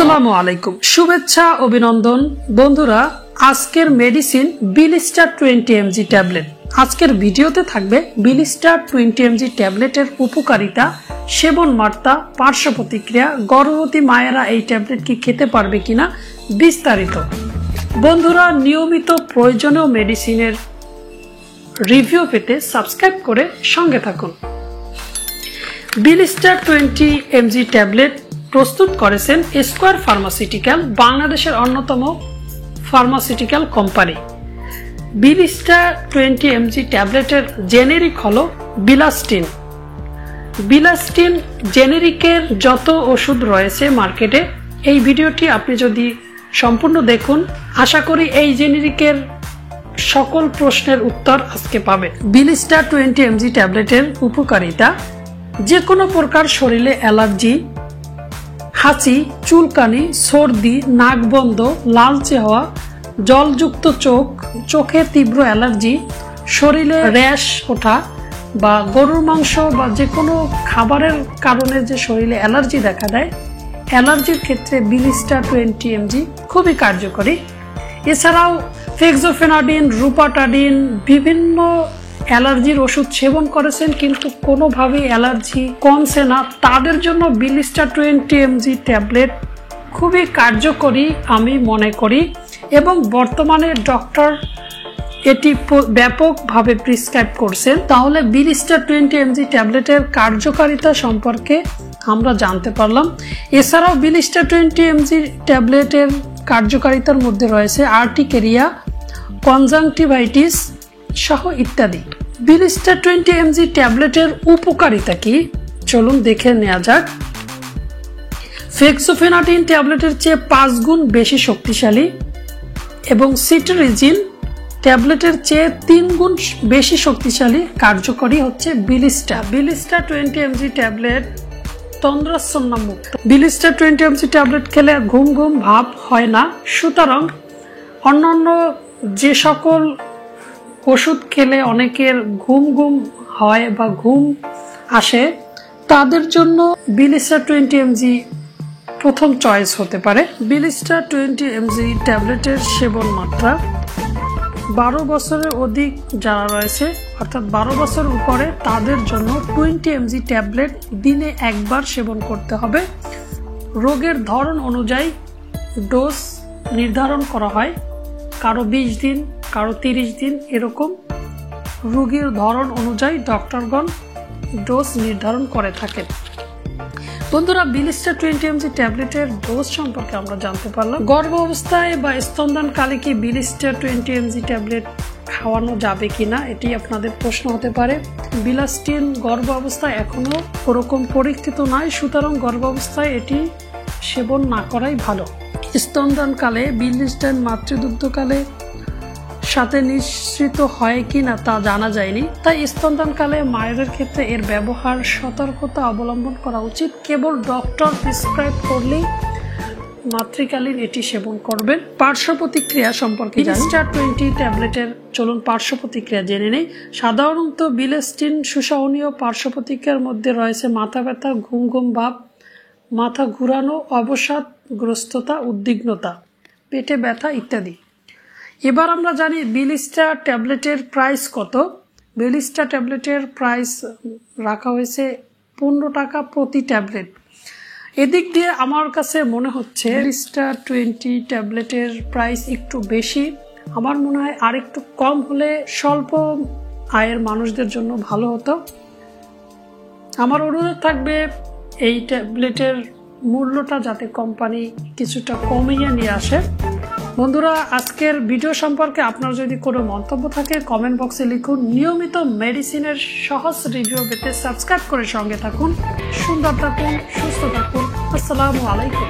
আসসালামু আলাইকুম, শুভেচ্ছা অভিনন্দন বন্ধুরা। আজকের মেডিসিন বিলিস্টার 20 mg ট্যাবলেট। আজকের ভিডিওতে থাকবে বিলিস্টার 20 mg ট্যাবলেটের উপকারিতা, সেবন মাত্রা, পার্শ্ব প্রতিক্রিয়া, গর্ভবতী মায়েরা এই ট্যাবলেট কি খেতে পারবে কিনা বিস্তারিত। বন্ধুরা, নিয়মিত প্রয়োজনীয় মেডিসিনের রিভিউ পেতে সাবস্ক্রাইব করে সঙ্গে থাকুন। বিলিস্টার 20 mg ট্যাবলেট প্রস্তুত করেছেন স্কয়ার ফার্মাসিউটিক্যাল, বাংলাদেশের অন্যতম ফার্মাসিউটিক্যাল কোম্পানি। বিলিস্টার 20 mg ট্যাবলেটের জেনেরিক হলো বিলাস্টিন। বিলাস্টিন জেনেরিকের যত ওষুধ রয়েছে মার্কেটে, এই ভিডিওটি আপনি যদি সম্পূর্ণ দেখুন, আশা করি এই জেনেরিকের সকল প্রশ্নের উত্তর আজকে পাবেন। বিলিস্টার 20 mg ট্যাবলেটের উপকারিতা: যে কোনো প্রকার শরীরে অ্যালার্জি, হাঁচি, চুলকানি, সর্দি, নাক বন্ধ, লালচে হওয়া, জলযুক্ত চোখ, চোখে তীব্র অ্যালার্জি, শরীরে র্যাশ ওঠা বা গরুর মাংস বা যে কোনো খাবারের কারণে যে শরীরে অ্যালার্জি দেখা দেয়, অ্যালার্জির ক্ষেত্রে বিলিস্টার 20 mg খুবই কার্যকরী। এছাড়াও ফেক্সোফেনাডিন, রুপাটাডিন, বিভিন্ন অ্যালার্জির ওষুধ সেবন করেছেন কিন্তু কোনোভাবেই অ্যালার্জি কমছে না, তাদের জন্য বিলিস্টার 20 mg ট্যাবলেট খুবই কার্যকরী আমি মনে করি, এবং বর্তমানে ডক্টর এটি ব্যাপকভাবে প্রেসক্রাইব করছেন। তাহলে বিলিস্টার 20 mg ট্যাবলেটের কার্যকারিতা সম্পর্কে আমরা জানতে পারলাম। এছাড়াও বিলিস্টার 20 mg ট্যাবলেটের কার্যকারিতার মধ্যে রয়েছে আর্টিকেরিয়া, কনজাংটিভাইটিস সহ ইত্যাদি। বিলিস্টার 20 mg ট্যাবলেটের উপকারিতা কি চলুন দেখে নেওয়া যাক। ফেক্সোফেনাডিন ট্যাবলেটের চেয়ে 5 গুণ বেশি শক্তিশালী এবং সিট্রিজিন ট্যাবলেটের চেয়ে 3 গুণ বেশি শক্তিশালী কার্যকরী হচ্ছে বিলিস্টার। বিলিস্টার 20 mg ট্যাবলেট তন্দ্রাচ্ছন্ন মুক্ত। বিলিস্টার 20 mg ট্যাবলেট খেলে ঘুম ঘুম ভাব হয় না, সুতরাং অন্যান্য যে সকল ওষুধ খেলে অনেকের ঘুম ঘুম হয় বা ঘুম আসে, তাদের জন্য বিলিস্টার 20 mg প্রথম চয়েস হতে পারে। বিলিস্টার 20 mg ট্যাবলেটের সেবন মাত্রা: 12 বছরের অধিক যারা রয়েছে, অর্থাৎ 12 বছর উপরে, তাদের জন্য 20 mg ট্যাবলেট দিনে একবার সেবন করতে হবে। রোগের ধরন অনুযায়ী ডোজ নির্ধারণ করা হয়, কারো 20 দিন, কারো 30 দিন, এরকম রোগীর ধরন অনুযায়ী ডক্টরগণ ডোজ নির্ধারণ করে থাকেন। বন্ধুরা, বিলিস্টার 20 mg ট্যাবলেটের ডোজ সম্পর্কে আমরা জানতে পারলাম। গর্ভ অবস্থায় বা স্তনদানকালে কি বিলিস্টার 20 mg ট্যাবলেট খাওয়ানো যাবে কিনা, এটি আপনাদের প্রশ্ন হতে পারে। বিলাস্টিন গর্ভ অবস্থায় এখনো ওরকম পরীক্ষিত নয়, সুতরাং গর্ভ অবস্থায় এটি সেবন না করাই ভালো। স্তনদানকালে বিলিস্টার মাতৃদুগ্ধকালে সাথে নিঃসৃত হয় কিনা তা জানা যায়নি, তাই স্তনদানকালে মায়েদের ক্ষেত্রে এর ব্যবহার সতর্কতা অবলম্বন করা উচিত। কেবল ডক্টর প্রেসক্রাইব করলেই মাতৃকালীন এটি সেবন করবেন। পার্শ্ব প্রতিক্রিয়া সম্পর্কে বিলিস্টার 20 ট্যাবলেটের চলুন পার্শ্ব প্রতিক্রিয়া জেনে নেই। সাধারণত বিলাস্টিন সুসহনীয় পার্শ্ব প্রতিক্রিয়ার মধ্যে রয়েছে মাথা ব্যথা, ঘুম ঘুম ভাব, মাথা ঘুরানো, অবসাদগ্রস্ততা, উদ্বিগ্নতা, পেটে ব্যথা ইত্যাদি। এবার আমরা জানি বিলিস্টার ট্যাবলেটের প্রাইস কত। বিলিস্টার ট্যাবলেটের প্রাইস রাখা হয়েছে 15 টাকা প্রতি ট্যাবলেট। এদিক দিয়ে আমার কাছে মনে হচ্ছে বিলিস্টার 20 ট্যাবলেটের প্রাইস একটু বেশি। আমার মনে হয় আর একটু কম হলে স্বল্প আয়ের মানুষদের জন্য ভালো হতো। আমার অনুরোধ থাকবে এই ট্যাবলেটের মূল্যটা যাতে কোম্পানি কিছুটা কমিয়ে নিয়ে আসে। বন্ধুরা, আজকের ভিডিও সম্পর্কে আপনার যদি কোনো মন্তব্য থাকে কমেন্ট বক্সে লিখুন। নিয়মিত মেডিসিনের সহজ রিভিউ পেতে সাবস্ক্রাইব করে সঙ্গে থাকুন। সুন্দর থাকুন, সুস্থ থাকুন। আসসালামু আলাইকুম।